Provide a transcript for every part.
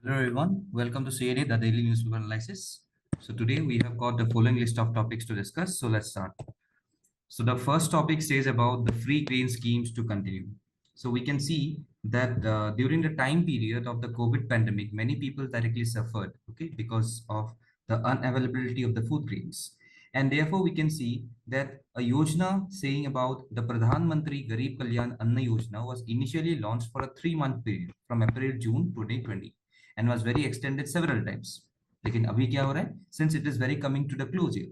Hello everyone, welcome to CNA, the daily newspaper analysis. So today we have got the following list of topics to discuss. So let's start. So the first topic says about the free grain schemes to continue. So we can see that during the time period of the COVID pandemic, many people directly suffered, okay, because of the unavailability of the food grains. And therefore we can see that a Yojana saying about the Pradhan Mantri Garib Kalyan Anna Yojana was initially launched for a 3-month period from April-June 2020 and was very extended several times. लेकिन अभी क्या हो रहा है? Since it is very coming to the closure,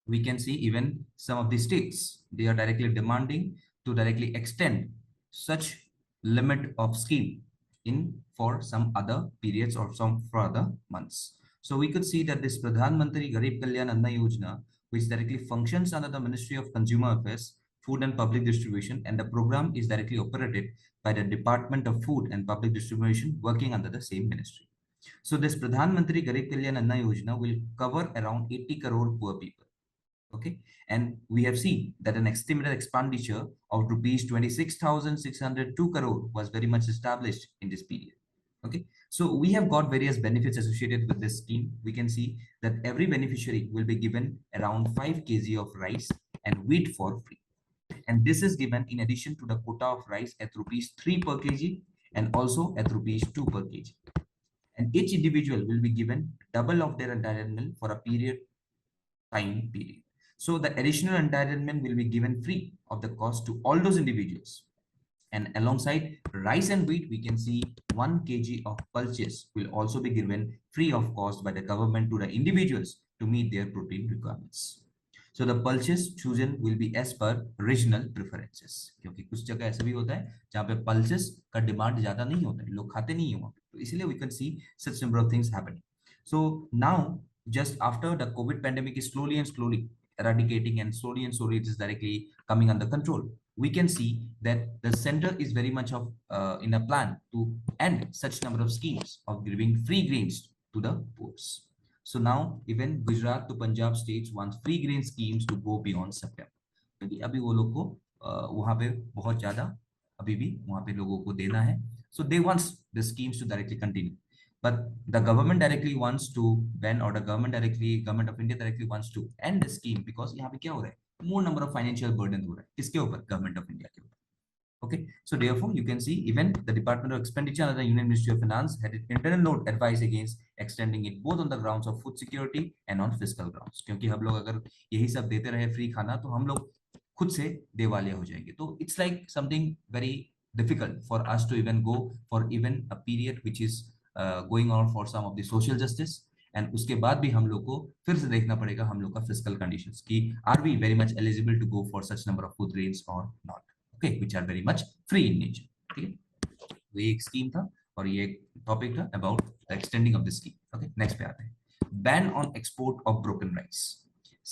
we can see even some of the states, they are directly demanding to directly extend such limit of scheme in for some other periods or some for other months. So we could see that this Pradhan Mantri Garib Kalyan Anna Yojana, which directly functions under the Ministry of Consumer Affairs, Food and Public Distribution, and the program is directly operated by the Department of Food and Public Distribution working under the same ministry. So this Pradhan Mantri Garib Kalyan Anna Yojana will cover around 80 crore poor people. Okay, and we have seen that an estimated expenditure of rupees 26,602 crore was very much established in this period. Okay, so we have got various benefits associated with this scheme. We can see that every beneficiary will be given around 5 kg of rice and wheat for free, and this is given in addition to the quota of rice at rupees 3 per kg and also at rupees 2 per kg, and each individual will be given double of their entitlement for a time period. So the additional entitlement will be given free of the cost to all those individuals. And alongside rice and wheat, we can see 1 kg of pulses will also be given free of cost by the government to the individuals to meet their protein requirements. So the pulses chosen will be as per regional preferences, क्योंकि कुछ जगह ऐसा भी होता है जहाँ पे pulses का डिमांड ज्यादा नहीं होता है, लोग खाते नहीं है वहाँ पे, तो इसीलिए we can see such number of things happening. So now, just after the COVID pandemic is slowly and slowly eradicating and slowly it is directly coming under control, we can see that the center is very much of in a plan to end such number of schemes of giving free grains to the poor. So now even Gujarat to Punjab states wants free grain schemes to go beyond September, क्योंकि अभी वो लोग को वहां पे बहुत ज्यादा अभी भी वहां पे लोगों को देना है. So they want the schemes to directly continue, but the government directly wants to ban, or the government of India directly wants to end the scheme, because यहाँ पे क्या हो रहा है, more number of financial burden हो रहा है किसके ऊपर, गवर्नमेंट ऑफ इंडिया के ऊपर. Okay, so therefore you can see even the Department of Expenditure and the Union Ministry of Finance had an internal note advice against extending it both on the grounds of food security and on fiscal grounds, क्योंकि हम लोग अगर यही सब देते रहे free खाना तो हम लोग खुद से देवालिया हो जाएंगे. तो it's like something very difficult for us to even go for even a period which is going on for some of the social justice, and उसके बाद भी हम लोग को फिर से देखना पड़ेगा हम लोग का फिजिकल कंडीशंस कि are we very much eligible to go for such number of food grains और not, okay, which are very much free in nature. ठीक है, तो ये एक स्कीम था और ये एक टॉपिक था about the extending of the scheme. Okay, next पे आते हैं, ban on export of broken rice.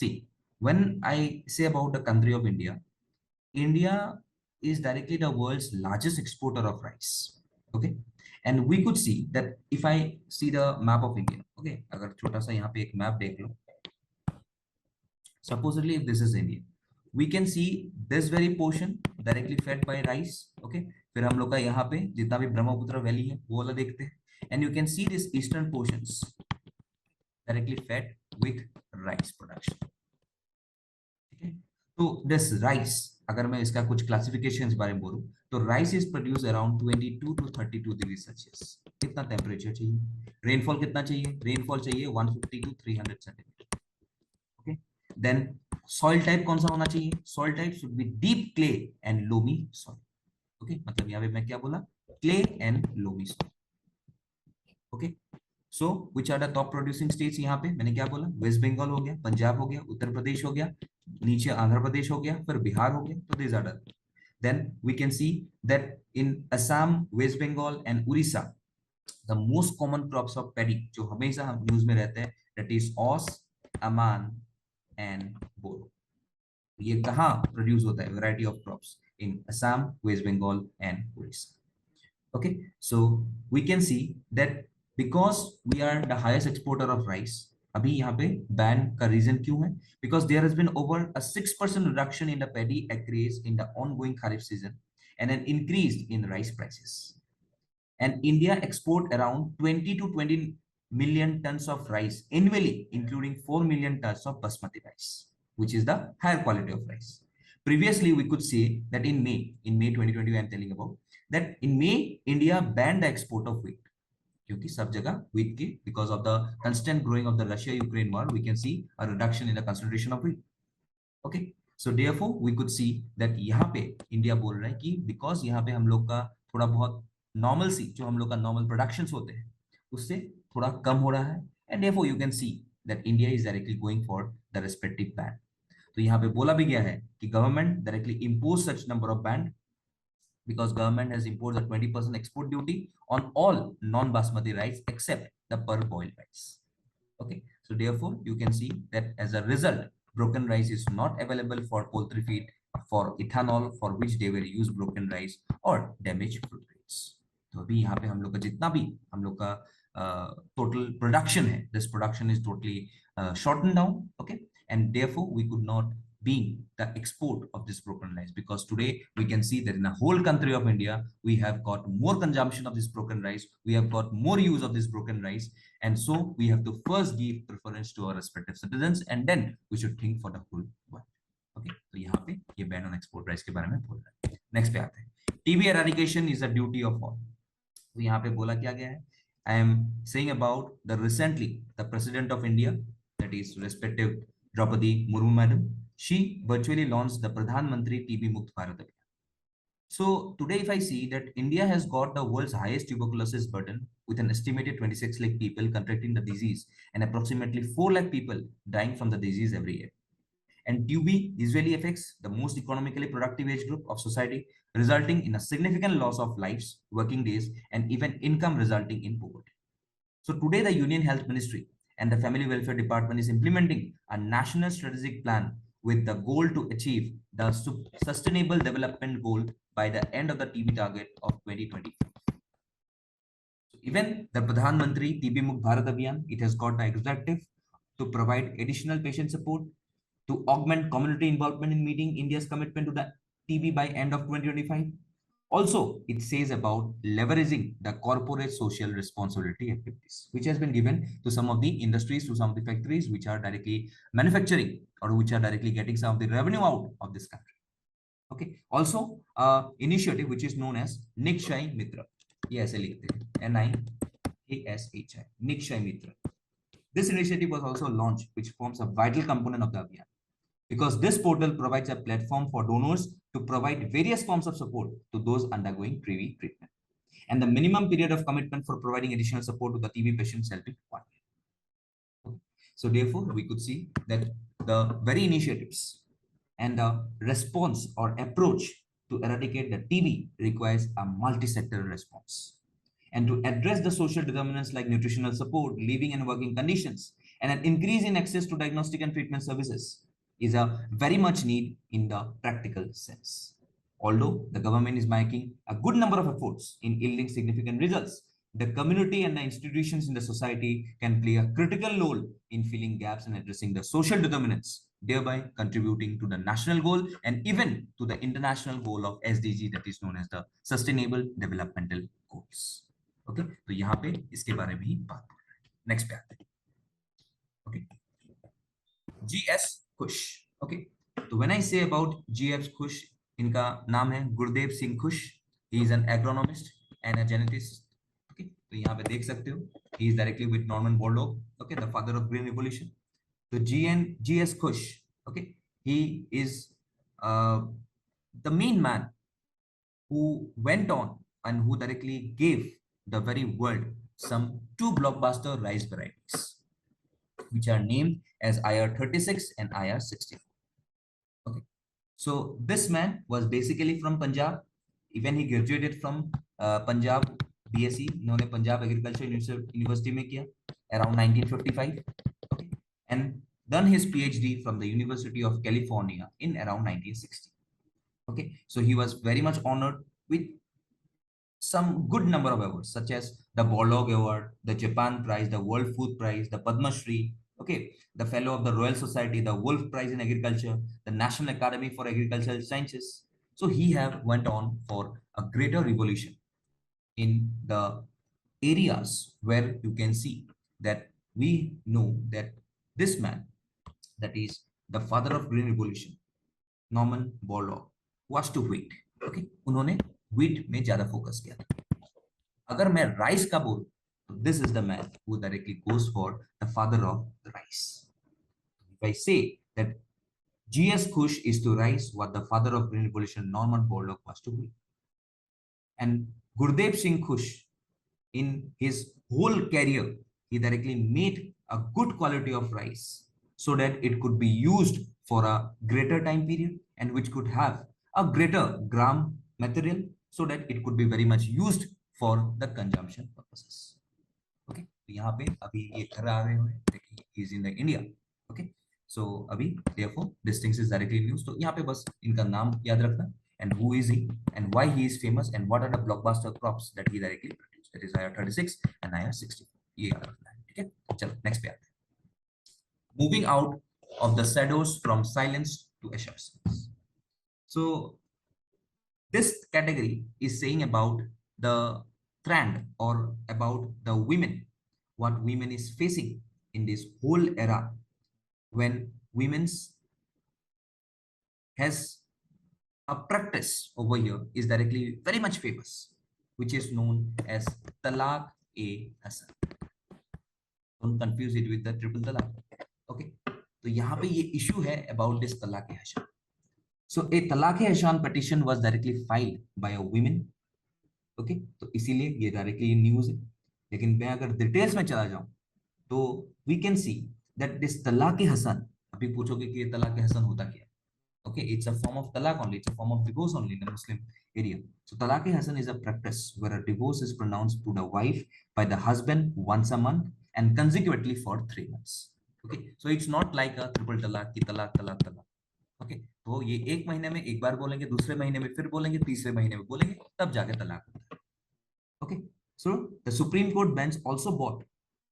See, when I say about the country of India, India is directly the world's largest exporter of rice. Okay, and we could see that if I see the map of India, okay, अगर छोटा सा यहाँ पे एक map देख लो, supposedly if this is India, we can see this very portion directly fed by rice. Okay, फिर हम लोग का यहाँ पे जितना भी ब्रह्मपुत्र वैली है वो वाला देखते हैं, and you can see this eastern portions directly fed with rice production. Okay, तो this rice, अगर मैं इसका कुछ क्लासिफिकेशंस बारे में बोलूं तो rice is produce around 22 to 32 degree Celsius. कितना टेम्परेचर चाहिए, रेनफॉल कितना चाहिए, रेनफॉल चाहिए 150 to 300 centimetre. Okay, then soil type कौन सा होना चाहिए, soil type should be deep clay and loamy soil. Okay, मतलब यहाँ पे मैं क्या बोला, clay and loamy soil. Okay, so which are the top producing states, यहाँ पे मैंने क्या बोला, वेस्ट बंगाल हो गया, पंजाब हो गया, उत्तर प्रदेश हो गया, नीचे आंध्र प्रदेश हो गया, फिर बिहार हो गया, तो this are the. Then we can see that in Assam, West Bengal and Orissa, the most common crops of paddy जो हमेशा हम न्यूज में रहते हैं, that is os, aman and boro. ये कहाँ प्रोड्यूस होता है, variety of crops in Assam, West Bengal and Orissa. Okay, so we can see that because we are the highest exporter of rice, अभी यहाँ पे बैन का reason क्यों है, because there has been over a 6% reduction in the paddy acreage in the ongoing kharif season and an increase in rice prices. And India export around 20 to 20 million tons of rice annually, including 4 million tons of basmati rice, which is the higher quality of rice. Previously, we could say that in May 2020, I am telling about that in May, India banned the export of wheat. क्योंकि सब जगह wheat की because of the constant growing of the Russia-Ukraine war, we can see a reduction in the concentration of wheat. Okay, so therefore we could see that यहाँ पे India बोल रहा है कि because यहाँ पे हम लोग का थोड़ा बहुत normalcy जो हम लोग का normal productions होते हैं उससे थोड़ा कम हो रहा है, and therefore you can see that India is directly going for the respective ban. तो यहाँ पे बोला भी गया है कि government directly impose such number of ban because government has imposed a 20% export duty on all non-basmati rice except the per-boiled rice. Okay, so therefore you can see that as a result, broken rice is not available for poultry feed, for ethanol, for which they will use broken rice or damaged fruit grains. तो अभी यहाँ पे हम लोग का जितना भी हम लोग का total production है, this production is totally shortened down. Okay, and therefore we could not being the export of this broken rice, because today we can see that in the whole country of India we have got more consumption of this broken rice, we have got more use of this broken rice, and so we have to first give preference to our respective citizens and then we should think for the whole world. Okay, तो यहाँ पे ये ban on export rice के बारे में बोल रहा है. Next पे आते हैं. TB eradication is a duty of all. तो यहाँ पे बोला क्या गया है? I am saying about the recently the President of India, that is respective Draupadi Murmu madam, she virtually launched the Pradhan Mantri TB Mukt Bharat Abhiyan. So today if I see that India has got the world's highest tuberculosis burden with an estimated 26 lakh people contracting the disease and approximately 4 lakh people dying from the disease every year. And TB usually affects the most economically productive age group of society, resulting in a significant loss of lives, working days, and even income, resulting in poverty. So today the Union Health Ministry and the Family Welfare Department is implementing a national strategic plan with the goal to achieve the sustainable development goal by the end of the TB target of 2025. So even the Pradhan Mantri TB Mukt Bharat Abhiyan, it has got the objective to provide additional patient support, to augment community involvement in meeting India's commitment to the TB by end of 2025. Also, it says about leveraging the corporate social responsibility activities, which has been given to some of the industries, to some of the factories which are directly manufacturing or which are directly getting some of the revenue out of this country. Okay. Also, initiative which is known as Nikshay Mitra. Yes, NIKSHI, Nikshay Mitra. This initiative was also launched, which forms a vital component of the Abhiyan, because this portal provides a platform for donors to provide various forms of support to those undergoing TB treatment. And the minimum period of commitment for providing additional support to the TB patients shall be 1 year. So therefore, we could see that the very initiatives and the response or approach to eradicate the TB requires a multi-sectoral response. And to address the social determinants like nutritional support, living and working conditions, and an increase in access to diagnostic and treatment services is a very much need in the practical sense. Although the government is making a good number of efforts in yielding significant results, the community and the institutions in the society can play a critical role in filling gaps and addressing the social determinants, thereby contributing to the national goal and even to the international goal of SDG, that is known as the Sustainable Developmental Goals. Okay, तो यहाँ पे इसके बारे में ही बात कर रहे हैं. नेक्स्ट पे आते हैं. Okay, GS Kush. Okay, तो when I say about GS Kush, इनका नाम है गुरदेव सिंह खुश. He is an agronomist and a genetist. Okay, तो यहाँ पे देख सकते हो, he is directly with Norman Borlaug. Okay, the father of Green Revolution. So GS Kush. Okay, he is the main man who went on and who directly gave the very world some 2 blockbuster rice varieties, which are named as IR36 and IR64. Okay, so this man was basically from Punjab. Even he graduated from Punjab BSc, इन्होंने Punjab Agriculture University में किया around 1955. Okay, and done his PhD from the University of California in around 1960. Okay, so he was very much honored with some good number of awards, such as the Borlaug Award, the Japan Prize, the World Food Prize, the Padma Shri, okay, the Fellow of the Royal Society, the Wolf Prize in Agriculture, the National Academy for Agricultural Sciences. So he have went on for a greater revolution in the areas where you can see that we know that this man, that is the father of green revolution, Norman Borlaug, was to wheat. Okay, उन्होंने wheat में ज्यादा focus किया था. अगर मैं rice का बोल तो this is the man who directly goes for the father of the rice. If I say that G.S. Kush is to rice what the father of green revolution Norman Borlaug was to wheat. And Gurdev Singh Kush, in his whole career, he directly made a good quality of rice so that it could be used for a greater time period and which could have a greater gram material so that it could be very much used for the consumption purposes. Okay, तो यहाँ पे अभी ये घर आ रहे हुए देखिए, he is in the India. Okay, so अभी therefore this things is directly news. तो यहाँ पे बस इनका नाम याद रखना and who is he and why he is famous and what are the blockbuster crops that he directly produced. That is IR36 and IR64. ये याद रखना है. ठीक है, चलो next पे आते हैं. Moving out of the shadows from silence to assurance. So this category is saying about the trend or about the women, what women is facing in this whole era when women's has a practice over here is directly very much famous, which is known as talaq e Assam. Don't confuse it with the triple talaq. Okay, तो यहाँ पे ये issue है about this talaq e Assam. So a talaq e Assam petition was directly filed by a woman. Okay, तो इसीलिए ये directly news है. लेकिन मैं अगर डिटेल्स में चला जाऊं तो we can see that this talaq Hasan, अभी पूछोगे कि ये तलाक हसन होता क्या है. Okay, it's a form of talaq only, it's a form of divorce only in the Muslim area. So talaq hasan is a practice where a divorce is pronounced to the wife by the husband once a month and consecutively for 3 months. Okay, so it's not like a triple talaq ki talaq talaq talaq. Okay, तो ये एक महीने में एक बार बोलेंगे, दूसरे महीने में फिर बोलेंगे, तीसरे महीने में बोलेंगे, तब जाके तलाक होता है. Okay, so the Supreme Court bench also bought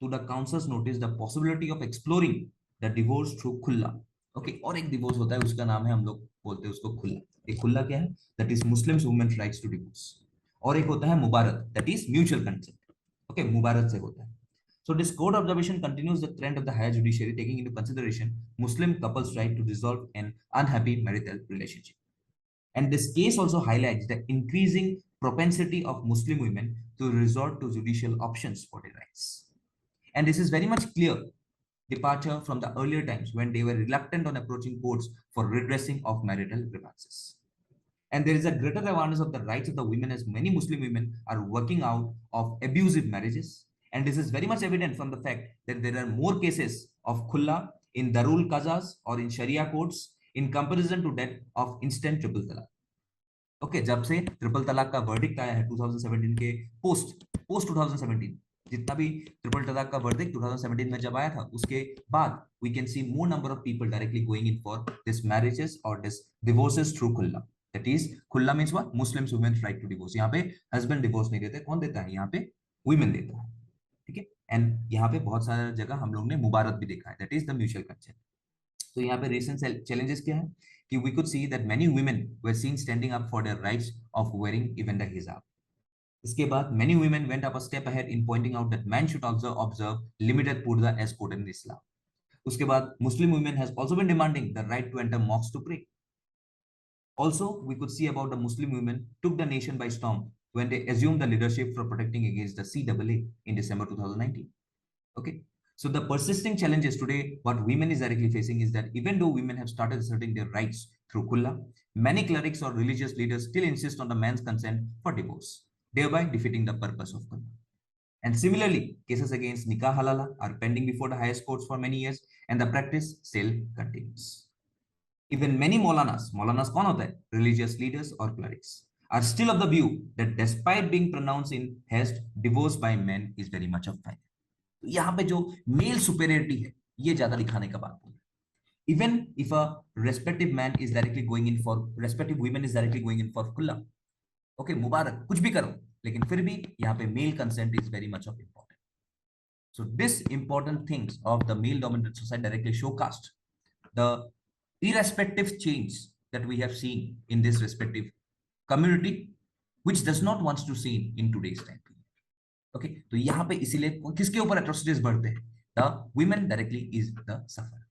to the councils notice the possibility of exploring the divorce through khula. Okay, और एक डिवोर्स होता है, उसका नाम है, हम लोग बोलते हैं उसको खुल्ला. एक खुल्ला क्या है? That is Muslims women's rights to divorce. और एक होता है मुबारक, that is mutual consent. Okay, मुबारक से होता है. So this court observation continues the trend of the higher judiciary taking into consideration Muslim couples' right to resolve an unhappy marital relationship. And this case also highlights the increasing propensity of Muslim women to resort to judicial options for their rights. And this is very much clear departure from the earlier times when they were reluctant on approaching courts for redressing of marital grievances. And there is a greater awareness of the rights of the women as many Muslim women are working out of abusive marriages. And this is very much evident from the fact that there are more cases of khulla in Darul Qazas or in Sharia courts in comparison to that of instant triple talaq. Okay, जब से triple तलाक का verdict आया है 2017 के post 2017, जितना भी triple तलाक का वर्डिक्ट 2017 में जब आया था, उसके बाद we can see more number of people directly going in for this marriages or this divorces through khulla. That is, khulla means what? Muslims women's right to divorce. यहाँ पे husband divorce नहीं देते, कौन देता है? यहाँ पे women देता है. ठीक है, एंड यहाँ पे बहुत सारा जगह हम लोग ने मुबारक भी देखा है, that is the mutual consent. तो यहाँ पे रीसेंट चैलेंजेस क्या है कि we could see that many women were seen standing up for their rights of wearing even the hijab. इसके बाद many women went up a step ahead in pointing out that man should observe limited purdah as quoted in Islam. उसके बाद Muslim women has also been demanding the right to enter mask to pray. Also, we could see about the Muslim women took the nation by storm when they assumed the leadership for protecting against the CAA in December 2019. Okay, so the persisting challenges today what women is directly facing is that even though women have started asserting their rights through khulla, many clerics or religious leaders still insist on the man's consent for divorce, thereby defeating the purpose of khulla. And similarly, cases against nikah halala are pending before the highest courts for many years and the practice still continues. Even many Maulanas कौन होता है? Religious leaders or clerics are still of the view that despite being pronounced in haste, divorce by men is very much of final. यहाँ पे जो mail superiority है ये ज्यादा दिखाने का बात है. Even if a respective man is directly going in for respective women is directly going in for खुला, ओके, मुबारक, कुछ भी करो, लेकिन फिर भी यहाँ पे male consent is very much of important. So this important things of the male dominated society directly showcast the irrespective change that we have seen in this respective community which does not wants to see in today's time period. Okay, तो यहाँ पे इसीलिए किसके ऊपर atrocities बढ़ते हैं? The women directly is the sufferer.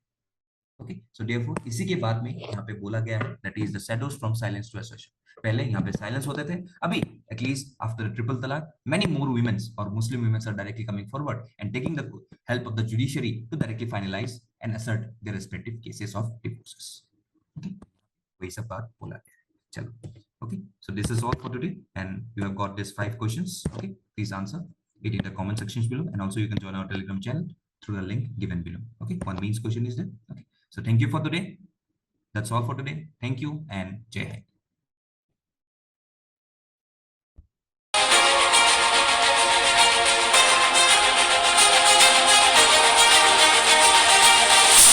Okay, so therefore इसी के बाद में यहाँ पे बोला गया है that is the shadows from silence to assertion. पहले यहाँ पे silence होते थे, अभी at least after triple talaq many more women or Muslim women are directly coming forward and taking the help of the judiciary to directly finalize and assert their respective cases of divorces. Okay, वही सब बात बोला गया है. चलो. Okay, so this is all for today and you have got these 5 questions. Okay, please answer it in the comment sections below, and also you can join our Telegram channel through the link given below. Okay, one means question is there. Okay, so thank you for today. That's all for today. Thank you and Jai Hind.